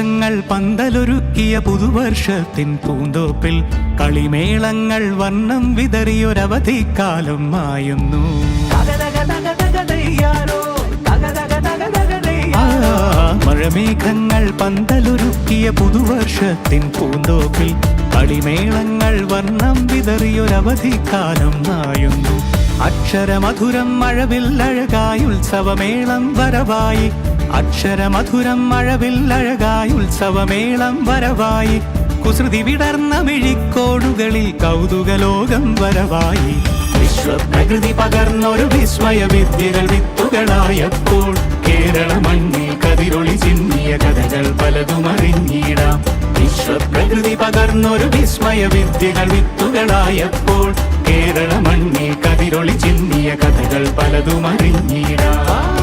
മഴമേഘങ്ങൾ പന്തലൊരുക്കിയ പുതുവർഷത്തിൻ പൂന്തോപ്പിൽ കളിമേളങ്ങൾ വർണ്ണം വിതറിയൊരവധിക്കാലം മായുന്നു. മഴമേഘങ്ങൾ പന്തലൊരുക്കിയ പുതുവർഷത്തിൻ പൂന്തോപ്പിൽ കളിമേളങ്ങൾ വർണ്ണം വിതറിയൊരവധിക്കാലം മായുന്നു. അക്ഷരമധുരം മഴവില്ലഴകായി ഉത്സവമേളം വരവായി. അക്ഷരമധുരം മഴവില്ലഴകായി ഉത്സവമേളം വരവായി. കുസൃതി വിടർന്ന മിഴിക്കോടുകളിൽ കൗതുകലോകം വരവായി. വിശ്വപ്രകൃതി പകർന്നൊരു വിസ്മയ വിദ്യകൾ വിത്തുകളായപ്പോൾ കേരള മണ്ണിൽ കതിരൊളി ചിന്നിയ കഥകൾ പലതും അറിഞ്ഞിടാം. വിശ്വപ്രകൃതി പകർന്നൊരു വിസ്മയ വിദ്യകൾ വിത്തുകളായപ്പോൾ കേരള മണ്ണിൽ കതിരൊളി ചിന്നിയ കഥകൾ പലതും അറിഞ്ഞിടാം.